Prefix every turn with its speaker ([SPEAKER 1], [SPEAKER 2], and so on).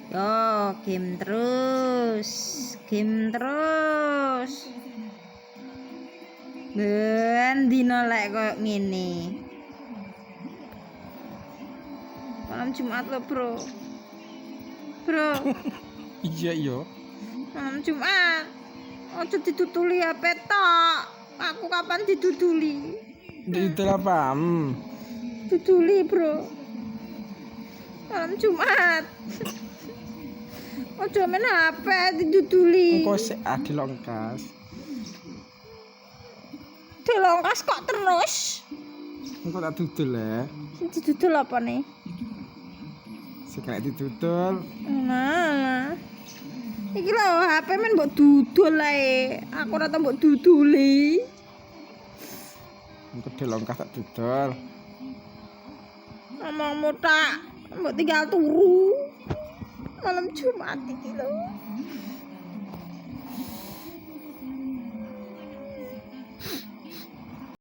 [SPEAKER 1] Yo, game terus. Game terus. Ben dino lek koyo ngene. Malam Jumat lo, Bro. Bro.
[SPEAKER 2] Iya iya.
[SPEAKER 1] Malam Jumat. Ojo ditutuli HP tok. Aku kapan ditutuli?
[SPEAKER 2] Itu apa?
[SPEAKER 1] Tutuli, Bro. Malam Jumat. Ojo main HP ditutuli.
[SPEAKER 2] Engko sik dilongkas.
[SPEAKER 1] Dilongkas kok terus?
[SPEAKER 2] Engko tak dudul ya.
[SPEAKER 1] Didudul apa nih?
[SPEAKER 2] Sekali didudul.
[SPEAKER 1] Nah. Iki lho HP men mbok dudul ae. Aku ora tau mbok duduli.
[SPEAKER 2] Engko dilongkas tak dudul.
[SPEAKER 1] Ngomongmu tak mbok tinggal turu. Malam Jumat iki lho.